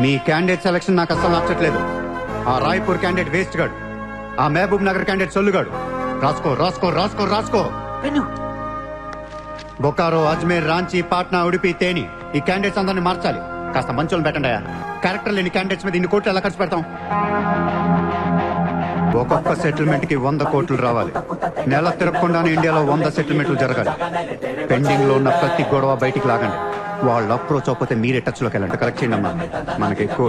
మీ candidate selection నాకు అసలు నచ్చట్లేదు. ఆ రాయ్పూర్ క్యాండిడేట్ వేస్ట్ గాడు, ఆ మహబూబ్ నగర్ క్యాండిడేట్ సొల్లుగాడు. రాసుకో రాసుకో రాసుకో రాసుకో. బొకారో, అజ్మేర్, రాంచీ, పాట్నా, ఉడిపి, తేని ఈ క్యాండిడేట్స్ అందరిని మార్చాలి. కాస్త మంచోళ్ళు పెట్టండి. క్యారెక్టర్ లేని క్యాండిడేట్స్ మీద ఇన్ని కోట్లు ఎలా ఖర్చు పెడతాం? ఒక్కొక్క సెటిల్మెంట్ కి 100 కోట్లు రావాలి. నెల తిరగకుండానే ఇండియాలో 100 సెటిల్మెంట్లు జరగాలి. పెండింగ్ లో ఉన్న ప్రతి గొడవ బయటికి లాగండి. వాళ్ళు అప్రోచ్ అవ్వకపోతే మీరే టచ్ లోకి వెళ్ళండి. కరెక్ట్ చేయండి అమ్మా. మనకి ఎక్కువ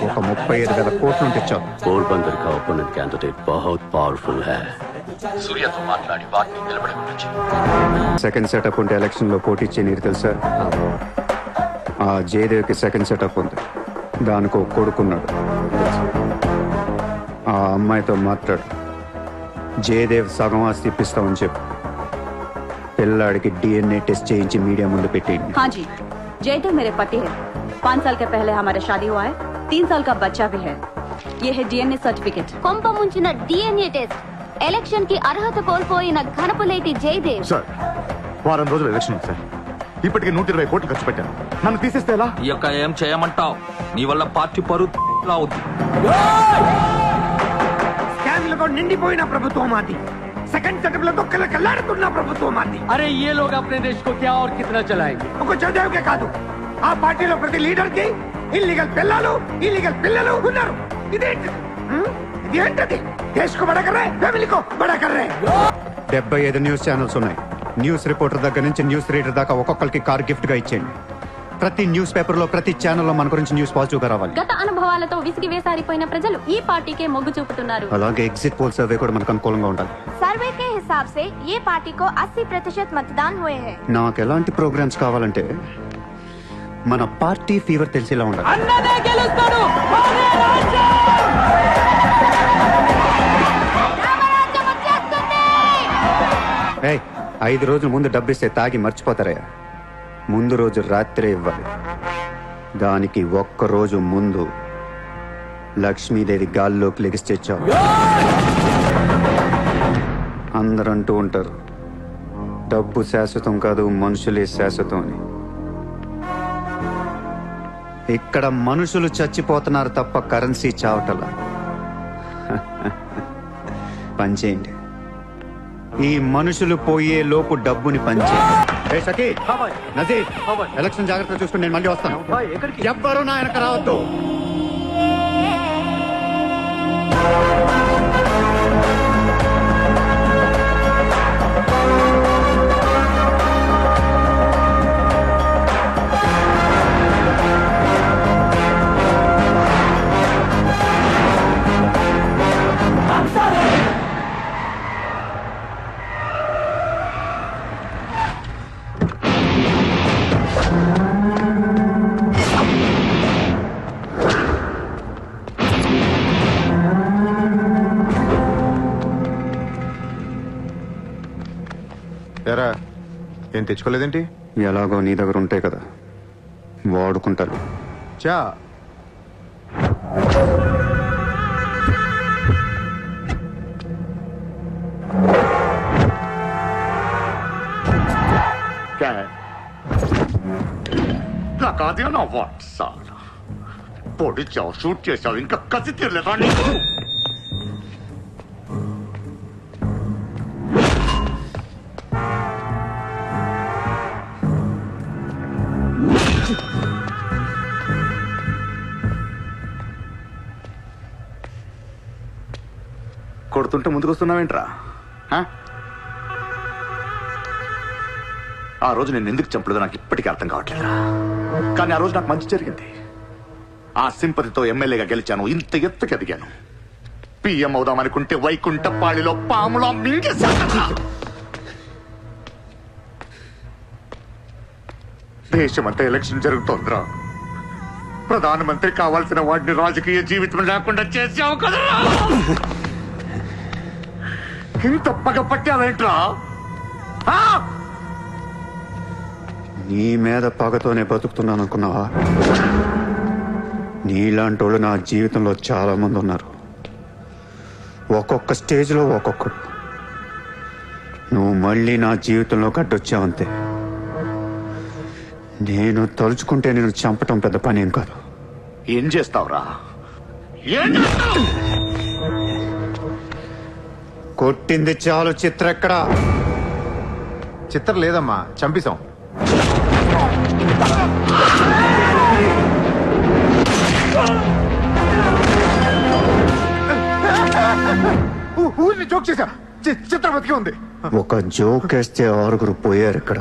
ఒక 35,000 కోట్లు ఉంటే చాలు. పోర్బందర్ కా ఓపోనెంట్ క్యాండిడేట్ బహుత్ పవర్ఫుల్ హై. సూర్యతో మాట్లాడి వాటిని నిలబడకుండా. సెకండ్ సెటప్ ఉంటే ఎలక్షన్ లో పోటీ ఇచ్చే నీరు తెలుసా? ఆ జయదేవ్ కి సెకండ్ సెటప్ ఉంది. దానికి ఒక కొడుకున్నాడు. ఆ అమ్మాయితో మాట్లాడు. జయదేవ్ సగం ఆస్తి ఇప్పిస్తామని చెప్పు. పిల్లాడికి DNA टेस्ट చేయించి మీడియా ముందు పెట్టేయండి. हाँ जी, जयदेव मेरे पति है. 5 साल के पहले हमारा शादी हुआ है. 3 साल का बच्चा भी है. ये है DNA सर्टिफिकेट. కొంప ముంచిన DNA టెస్ట్. ఎలక్షన్ కి అర్హత కోల్పోయిన ఘనపులేటి జయదేవ్. సార్, వారం రోజులు ఎలక్షన్ ఉంది సార్. ఇప్పటికే 120 కోట్లు ఖర్చు పెట్టాను. నన్ను తీసేస్తే ఎలా? ఈ యొక్క ఏం చేయమంటావు? నీ వల్ల పార్టీ పరువు అవుతుంది. స్కామ్లతో నిండిపోయిన ప్రభుత్వం మాది. సెకండ్ సెటప్ లో కల్లాడుతున్న ప్రభుత్వం మాది. अरे ये लोग अपने देश को क्या और कितना चलाएंगे? ఒక జయదేవ్కే కాదు, ఆ పార్టీలో ప్రతి లీడర్ కి ఇల్లీగల్ పిల్లలు ఉన్నారు. ఇదేంటది? దేశ్ కో బడా కర్ రహే, ఫ్యామిలీ కో బడా కర్ రహే. 75 న్యూస్ ఛానల్స్ ఉన్నాయి. న్యూస్ రిపోర్టర్ దగ్గర నుంచి న్యూస్ రీడర్ దాకా ఒక్కొక్కరికి కార్ గిఫ్ట్ గా ఇచ్చేయండి. ప్రతి న్యూస్ పేపర్ లో, ప్రతి ఛానల్లో మన గురించి న్యూస్ పాజిటివ్ గా రావాలి. గత అనుభవాలతో విసిగి వేసారిపోయిన ప్రజలు ఈ పార్టీకే మొగ్గు చూపుతున్నారు. అలాగే ఎగ్జిట్ పోల్ సర్వే కూడా మనకు అనుకూలంగా ఉండాలి. सर्वे के हिसाब से ये पार्टी को 80% मतदान हुए हैं. నాకు ఎలాంటి ప్రోగ్రామ్స్ కావాలంటే మన పార్టీ ఫీవర్ తెలిసేలా ఉండాలి. అన్నదే గెలుస్తాడు. మాదే రాజ్యం. రామరాజ్యం వచ్చేస్తుంది. 5 రోజుల ముందు డబ్బిస్తే తాగి మర్చిపోతారయ్యా. ముందు రోజు రాత్రే ఇవ్వాలి. దానికి ఒక్క రోజు ముందు లక్ష్మీదేవి గాల్లోకి లెగిస్తే చాలు. అందరూ అంటూ ఉంటారు, డబ్బు శాశ్వతం కాదు, మనుషులే శాశ్వతం అని. ఇక్కడ మనుషులు చచ్చిపోతున్నారు తప్ప కరెన్సీ చావటలా. పనిచేయండి. ఈ మనుషులు పోయే లోపు డబ్బుని పంచేయండి. నజీర్, ఎలక్షన్ జాగ్రత్తగా చూసుకుని నేను మళ్ళీ వస్తాను. ఎవ్వరూ నా వెనక రావద్దు. ఎరా, ఏం తెచ్చుకోలేదేంటి? ఎలాగో నీ దగ్గర ఉంటాయి కదా, వాడుకుంటాను. చా లగా దియా నా వాట్ సార్. పొడి చావు షూట్ చేశావు, ఇంకా కసి తీరలేదా నీకు? కొడుతుంటే ముందుకొస్తున్నావేంట్రా? ఆ రోజు నేను ఎందుకు చంపలేదో నాకు ఇప్పటికీ అర్థం కావట్లేదు. కానీ ఆ రోజు నాకు మంచి జరిగింది. ఆ సింపతితో ఎమ్మెల్యేగా గెలిచాను, ఇంత ఎత్తుకి ఎదిగాను. పిఎం అవుదామనుకుంటే వైకుంఠపాళిలో పాములా మింగేశాను. దేశమంతా ఎలక్షన్ జరుగుతోందిరా. ప్రధానమంత్రి కావాల్సిన వాడిని రాజకీయ జీవితం లేకుండా చేసావు కదా. ఇంత పగ పట్టావేంట్రా? నీ మీద పగతోనే బతుకుతున్నాను అనుకున్నావా? నీలాంటి వాళ్ళు నా జీవితంలో చాలా మంది ఉన్నారు. ఒక్కొక్క స్టేజ్లో ఒక్కొక్కడు. నువ్వు మళ్ళీ నా జీవితంలో కట్టొచ్చావంతే. నేను తలుచుకుంటే నేను చంపటం పెద్ద పని ఏం కాదు. ఏం చేస్తావురా? ఏం చేస్తావు? కొట్టింది చాలు. చిత్ర ఎక్కడా? చిత్రం లేదమ్మా, చంపేశాం. ఊరిని జోక్ చేశా. చిత్ర బతికి ఉంది. ఒక జోక్ వేస్తే 6 పోయారు ఇక్కడ.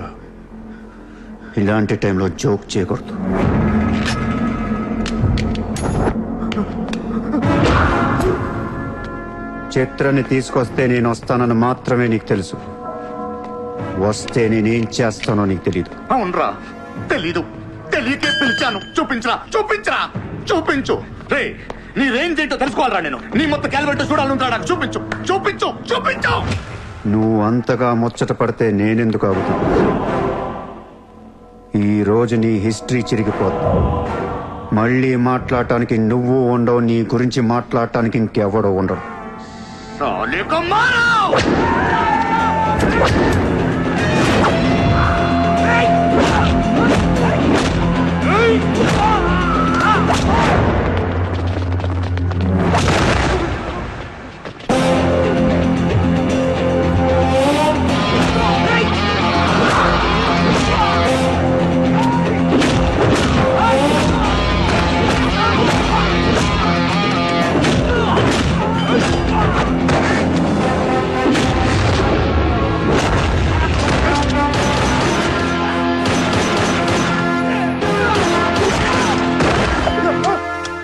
ఇలాంటి టైంలో జోక్ చేయకూడదు. చిత్రని తీసుకొస్తే నేను వస్తానని మాత్రమే నీకు తెలుసు. వస్తే నేనేం చేస్తానో నీకు తెలీదు. అవునరా, తెలీదు. తెలియకే పిలిచాను. చూపించరా, చూపించరా, చూపించు. రే, నీ రేంజ్ ఏంటో తెలుసుకోవాలరా నేను. నీ మొత్తం క్యాలిబర్ చూడాలంటా. నాకు చూపించు, చూపించు, చూపించు. నువ్వు అంతగా ముచ్చట పడితే నేనెందుకు ఆగుతాను? ఈ రోజు నీ హిస్టరీ చిరిగిపోద్ది. మళ్ళీ మాట్లాడటానికి నువ్వు ఉండవు. నీ గురించి మాట్లాడటానికి ఇంకెవడో ఉండడు.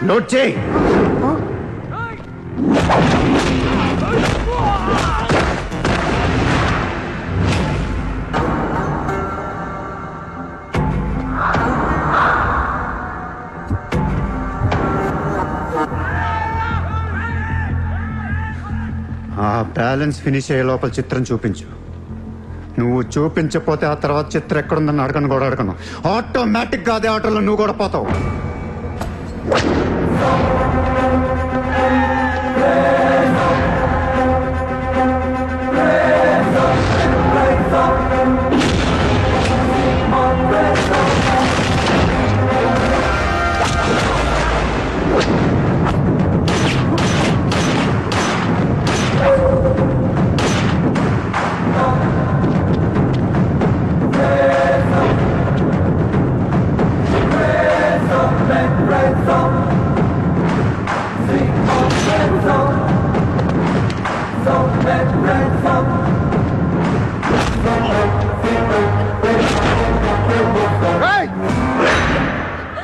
నోట్ చేయి. ఆ బ్యాలెన్స్ ఫినిష్ అయ్యే లోపల చిత్రం చూపించు. నువ్వు చూపించకపోతే ఆ తర్వాత చిత్రం ఎక్కడుందని అడగను కూడా అడగను. ఆటోమేటిక్ గా అదే ఆటోలో నువ్వు కూడా పోతావు.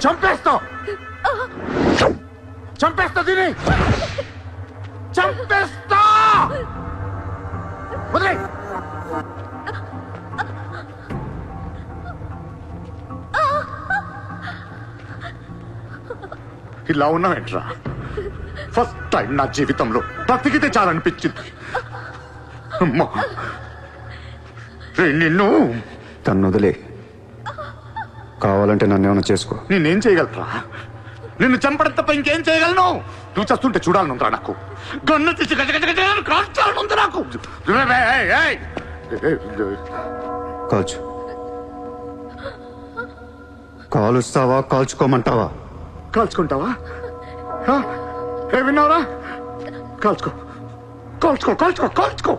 చంపేస్తావు, చంపేస్తా, దీని చంపేస్తా. వదిలే. ఇలా ఉన్నావేంట్రా? ఫస్ట్ టైం నా జీవితంలో బ్రతికితే చాలనిపించింది. అమ్మా, నిన్ను తను వదిలే. కావాలంటే నన్ను ఏమైనా చేసుకో. నేనేం చేయగలరా? నిన్ను చంపడం తప్ప ఇంకేం చేయగలను? నువ్వు చేస్తుంటే చూడాలనుందిరా నాకు. గన్ను తీసి కాల్చాలనుంది నాకు. కాల్చు. కాలుస్తావా కాల్చుకోమంటావా? కాల్చుకుంటావా? ఏ విన్నావురా? కాల్చుకో, కాల్చుకో, కాల్చుకో, కాల్చుకో.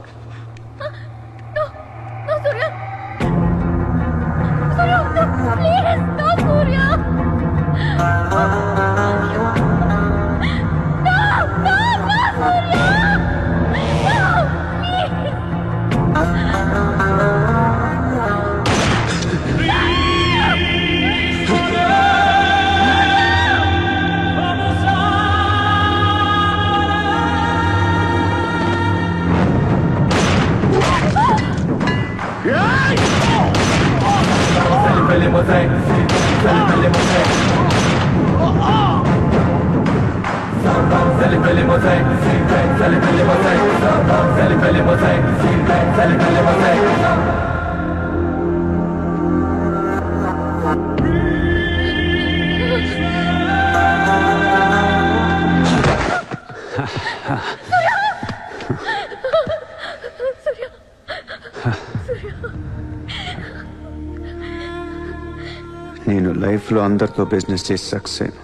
నేను లైఫ్లో అందరితో బిజినెస్ చేసి సక్సెస్ అయ్యాను.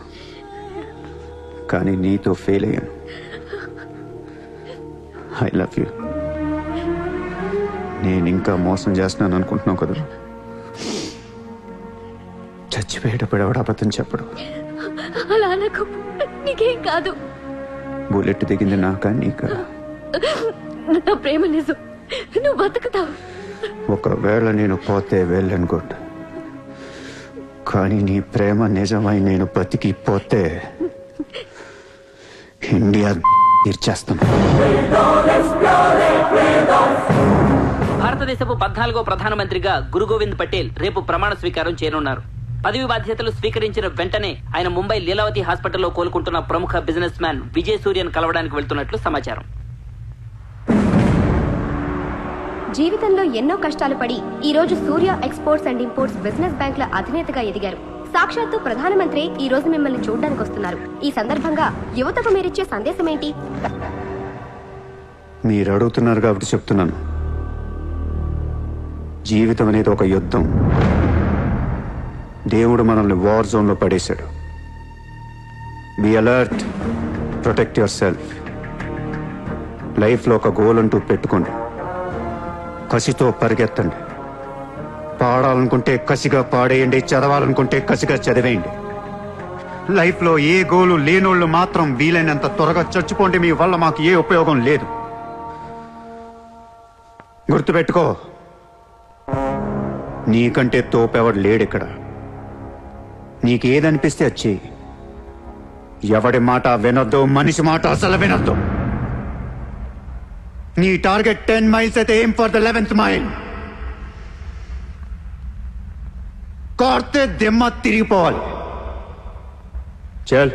కానీ నీతో ఫెయిల్ అయ్యాను. I love you. నేను ఇంకా మోసం చేస్తున్నాను అనుకుంటున్నావు కదా? చచ్చిపోయేటప్పుడు ఎవడు అబద్ధం చెప్పడు. అలా అనకు, నీకేం కాదు. బుల్లెట్ దిగింది నాకా నీకా? నా ప్రేమ నిజం, నువ్వు బతుకుతావు. ఒకవేళ నేను పోతే వెళ్ళను గుడ్, కానీ నీ ప్రేమ నిజమై నేను బతికిపోతే ఇండియా తీర్చేస్తాను. భారతదేశపు 14వ ప్రధానమంత్రిగా గురు గోవింద్ పటేల్ రేపు ప్రమాణ స్వీకారం చేయనున్నారు. పదవి బాధ్యతలు స్వీకరించిన వెంటనే ఆయన ముంబై లీలావతి హాస్పిటల్లో కోలుకుంటున్న ప్రముఖ బిజినెస్ మ్యాన్ విజయ్ సూర్యను కలవడానికి వెళ్తున్నట్లు సమాచారం. జీవితంలో ఎన్నో కష్టాలు పడి ఈ రోజు సూర్య ఎక్స్పోర్ట్స్ అండ్ ఇంపోర్ట్స్ బిజినెస్ బ్యాంక్ల అధినేతగా ఎదిగారు. సాక్షాత్తు ప్రధానమంత్రి ఈ రోజు మిమ్మల్ని చూడడానికి వస్తున్నారు. ఈ సందర్భంగా యువతకు మీరిచ్చే సందేశం ఏంటి? మీరు అడుగుతున్నారు కాబట్టి చెప్తున్నాను. జీవితం అనేది ఒక యుద్ధం. దేవుడు మనల్ని వార్ జోన్లో పడేశాడు. Be alert, protect your self. లైఫ్లో ఒక గోల్ అంటూ పెట్టుకోండి. కసితో పరిగెత్తండి. పాడాలనుకుంటే కసిగా పాడేయండి, చదవాలనుకుంటే కసిగా చదివేయండి. లైఫ్లో ఏ గోలు లేనోళ్ళు మాత్రం వీలైనంత త్వరగా చచ్చిపోండి. మీ వల్ల మాకు ఏ ఉపయోగం లేదు. గుర్తుపెట్టుకో, నీకంటే తోపెవడు లేడిక్కడ. నీకేదనిపిస్తే వచ్చి ఎవడి మాట వినొద్దు, మనిషి మాట అసలు వినొద్దు. నీ టార్గెట్ 10 miles అయితే aim for the 11th mile. కార్తే దిమ్మ తిరిగిపోవాలి. చల్.